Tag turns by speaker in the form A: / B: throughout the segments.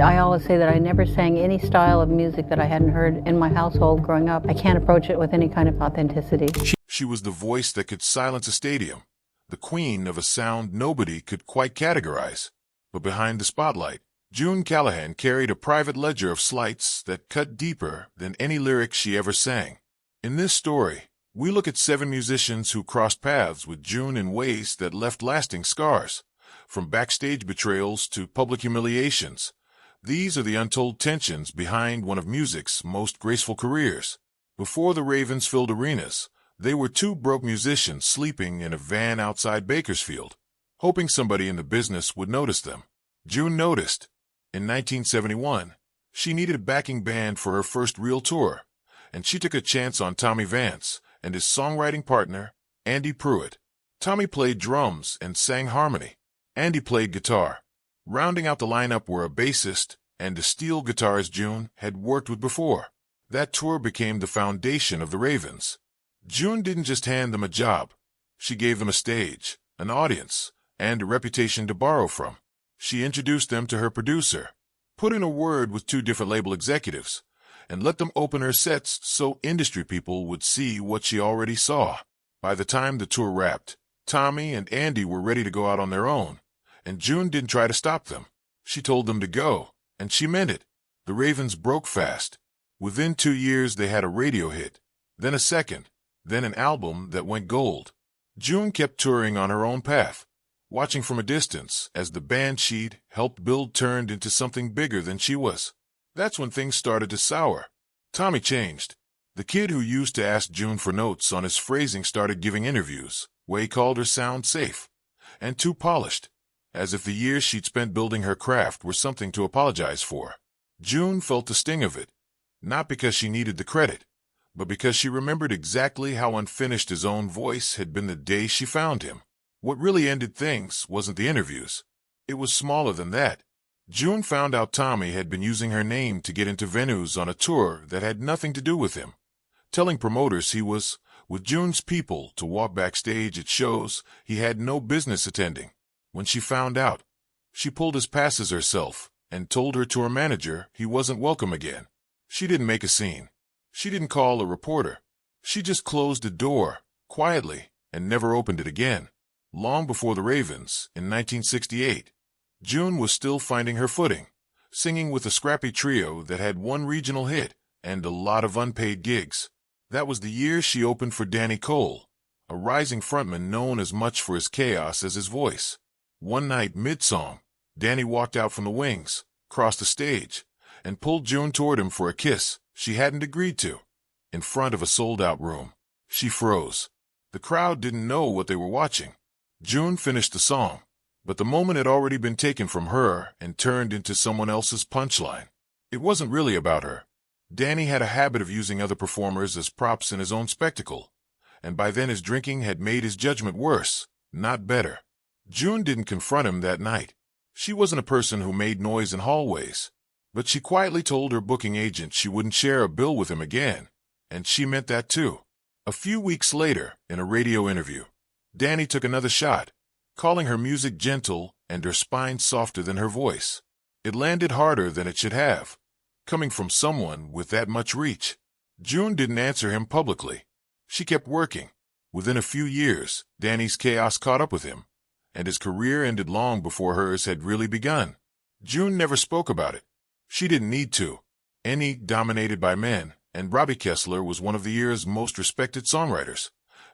A: I always say that I never sang any style of music that I hadn't heard in my household growing up. I can't approach it with any kind of authenticity.
B: She was the voice that could silence a stadium, the queen of a sound nobody could quite categorize. But behind the spotlight, June Callahan carried a private ledger of slights that cut deeper than any lyric she ever sang. In this story, we look at 7 musicians who crossed paths with June in ways that left lasting scars. From backstage betrayals to public humiliations, these are the untold tensions behind one of music's most graceful careers. Before the Ravens filled arenas, they were 2 broke musicians sleeping in a van outside Bakersfield, hoping somebody in the business would notice them. June noticed. In 1971, she needed a backing band for her first real tour, and she took a chance on Tommy Vance and his songwriting partner, Andy Pruitt. Tommy played drums and sang harmony. Andy played guitar. Rounding out the lineup were a bassist and a steel guitarist June had worked with before. That tour became the foundation of the Ravens. June didn't just hand them a job. She gave them a stage, an audience, and a reputation to borrow from. She introduced them to her producer, put in a word with 2 different label executives, and let them open her sets so industry people would see what she already saw. By the time the tour wrapped, Tommy and Andy were ready to go out on their own, and June didn't try to stop them. She told them to go, and she meant it. The Ravens broke fast. Within 2 years, they had a radio hit, then a second, then an album that went gold. June kept touring on her own path, watching from a distance as the band she'd helped build turned into something bigger than she was. That's when things started to sour. Tommy changed. The kid who used to ask June for notes on his phrasing started giving interviews, where he called her sound safe and too polished, as if the years she'd spent building her craft were something to apologize for. June felt the sting of it, not because she needed the credit, but because she remembered exactly how unfinished his own voice had been the day she found him. What really ended things wasn't the interviews. It was smaller than that. June found out Tommy had been using her name to get into venues on a tour that had nothing to do with him, telling promoters he was with June's people to walk backstage at shows he had no business attending. When she found out, she pulled his passes herself and told her tour manager he wasn't welcome again. She didn't make a scene. She didn't call a reporter. She just closed the door, quietly, and never opened it again. Long before the Ravens, in 1968, June was still finding her footing, singing with a scrappy trio that had 1 regional hit and a lot of unpaid gigs. That was the year she opened for Danny Cole, a rising frontman known as much for his chaos as his voice. One night, mid-song, Danny walked out from the wings, crossed the stage, and pulled June toward him for a kiss she hadn't agreed to. In front of a sold-out room, she froze. The crowd didn't know what they were watching. June finished the song, but the moment had already been taken from her and turned into someone else's punchline. It wasn't really about her. Danny had a habit of using other performers as props in his own spectacle, and by then his drinking had made his judgment worse, not better. June didn't confront him that night. She wasn't a person who made noise in hallways, but she quietly told her booking agent she wouldn't share a bill with him again, and she meant that too. A few weeks later, in a radio interview, Danny took another shot, calling her music gentle and her spine softer than her voice. It landed harder than it should have, coming from someone with that much reach. June didn't answer him publicly. She kept working. Within a few years, Danny's chaos caught up with him, and his career ended long before hers had really begun. June never spoke about it. She didn't need to. Any dominated by men, and Robbie Kessler was one of the year's most respected songwriters,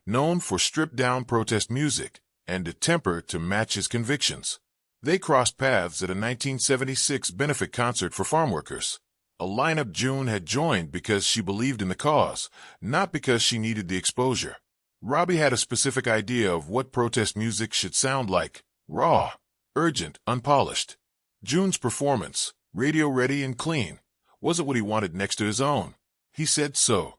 B: known for stripped-down protest music and a temper to match his convictions. They crossed paths at a 1976 benefit concert for farm workers, a lineup June had joined because she believed in the cause, not because she needed the exposure. Robbie had a specific idea of what protest music should sound like: raw, urgent, unpolished. June's performance, radio-ready and clean, wasn't what he wanted next to his own. He said so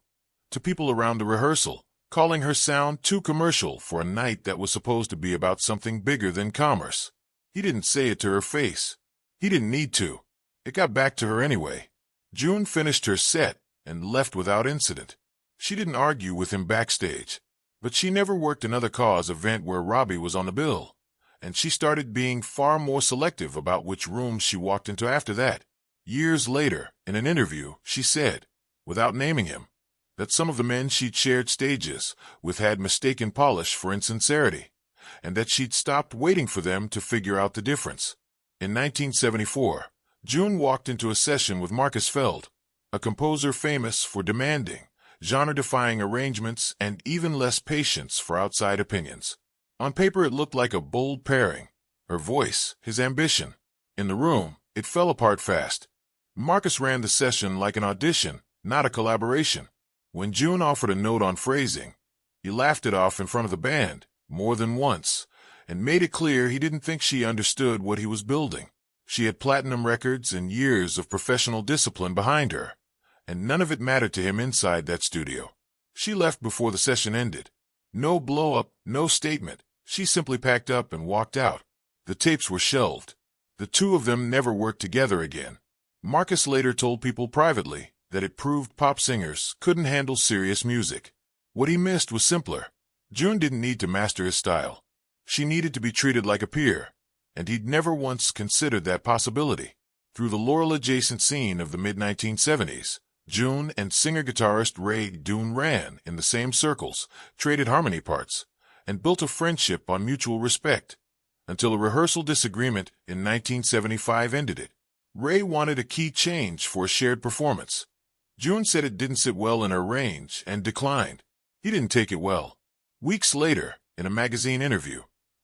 B: to people around the rehearsal, calling her sound too commercial for a night that was supposed to be about something bigger than commerce. He didn't say it to her face. He didn't need to. It got back to her anyway. June finished her set and left without incident. She didn't argue with him backstage, but she never worked another cause event where Robbie was on the bill, and she started being far more selective about which rooms she walked into after that. Years later, in an interview, she said, without naming him, that some of the men she'd shared stages with had mistaken polish for insincerity, and that she'd stopped waiting for them to figure out the difference. In 1974, June walked into a session with Marcus Feld, a composer famous for demanding, genre-defying arrangements and even less patience for outside opinions. On paper, it looked like a bold pairing. Her voice, his ambition. In the room, it fell apart fast. Marcus ran the session like an audition, not a collaboration. When June offered a note on phrasing, he laughed it off in front of the band, more than once, and made it clear he didn't think she understood what he was building. She had platinum records and years of professional discipline behind her, and none of it mattered to him inside that studio. She left before the session ended. No blow-up, no statement. She simply packed up and walked out. The tapes were shelved. The two of them never worked together again. Marcus later told people privately that it proved pop singers couldn't handle serious music. What he missed was simpler. June didn't need to master his style. She needed to be treated like a peer, and he'd never once considered that possibility. Through the Laurel-adjacent scene of the mid-1970s, June and singer-guitarist Ray Dune ran in the same circles, traded harmony parts, and built a friendship on mutual respect, until a rehearsal disagreement in 1975 ended it. Ray wanted a key change for a shared performance. June said it didn't sit well in her range and declined. He didn't take it well. Weeks later, in a magazine interview,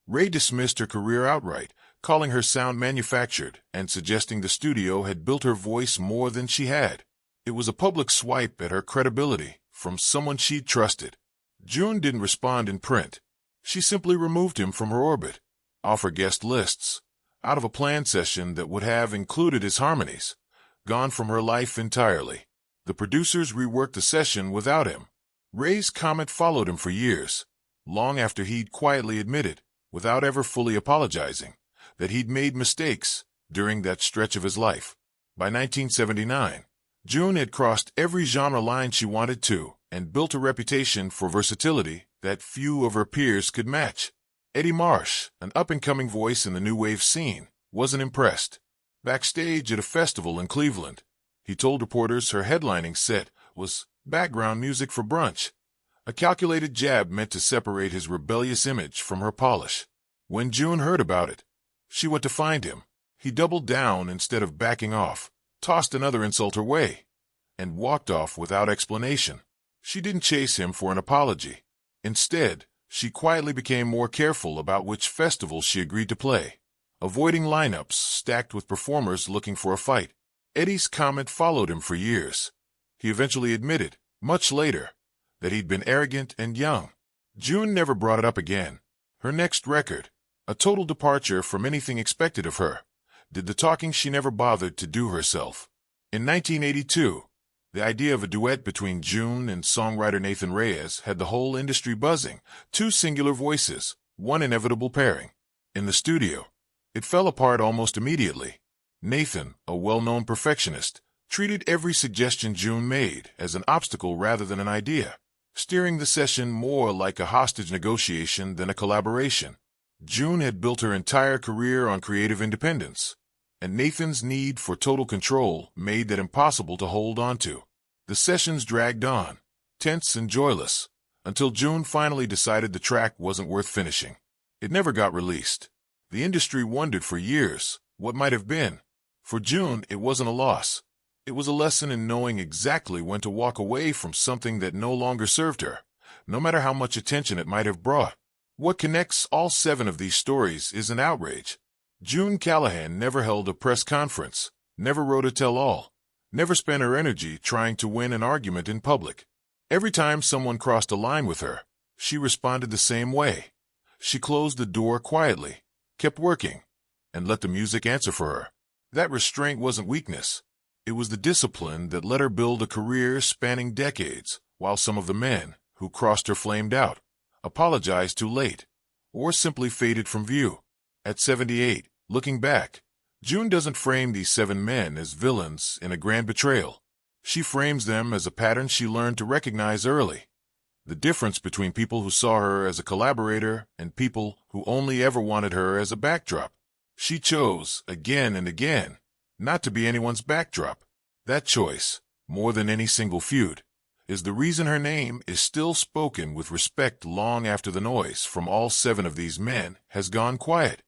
B: Ray dismissed her career outright, calling her sound manufactured and suggesting the studio had built her voice more than she had. It was a public swipe at her credibility from someone she'd trusted. June didn't respond in print. She simply removed him from her orbit, off her guest lists, out of a planned session that would have included his harmonies, gone from her life entirely. The producers reworked the session without him. Ray's comment followed him for years, long after he'd quietly admitted, without ever fully apologizing, that he'd made mistakes during that stretch of his life. By 1979, June had crossed every genre line she wanted to and built a reputation for versatility that few of her peers could match. Eddie Marsh, an up-and-coming voice in the new wave scene, wasn't impressed. Backstage at a festival in Cleveland, he told reporters her headlining set was background music for brunch, a calculated jab meant to separate his rebellious image from her polish. When June heard about it, she went to find him. He doubled down instead of backing off, tossed another insult her way, and walked off without explanation. She didn't chase him for an apology. Instead, she quietly became more careful about which festivals she agreed to play, avoiding lineups stacked with performers looking for a fight. Eddie's comment followed him for years. He eventually admitted, much later, that he'd been arrogant and young. June never brought it up again. Her next record, a total departure from anything expected of her, did the talking she never bothered to do herself. In 1982, the idea of a duet between June and songwriter Nathan Reyes had the whole industry buzzing, two singular voices, one inevitable pairing. In the studio, it fell apart almost immediately. Nathan, a well-known perfectionist, treated every suggestion June made as an obstacle rather than an idea, steering the session more like a hostage negotiation than a collaboration. June had built her entire career on creative independence, and Nathan's need for total control made that impossible to hold on to. The sessions dragged on, tense and joyless, until June finally decided the track wasn't worth finishing. It never got released. The industry wondered for years what might have been. For June, it wasn't a loss. It was a lesson in knowing exactly when to walk away from something that no longer served her, no matter how much attention it might have brought. What connects all 7 of these stories is an outrage. June Callahan never held a press conference, never wrote a tell-all, never spent her energy trying to win an argument in public. Every time someone crossed a line with her, she responded the same way. She closed the door quietly, kept working, and let the music answer for her. That restraint wasn't weakness. It was the discipline that let her build a career spanning decades, while some of the men who crossed her flamed out, apologized too late, or simply faded from view. At 78, looking back, June doesn't frame these 7 men as villains in a grand betrayal. She frames them as a pattern she learned to recognize early. The difference between people who saw her as a collaborator and people who only ever wanted her as a backdrop. She chose, again and again, not to be anyone's backdrop. That choice, more than any single feud, is the reason her name is still spoken with respect long after the noise from all 7 of these men has gone quiet.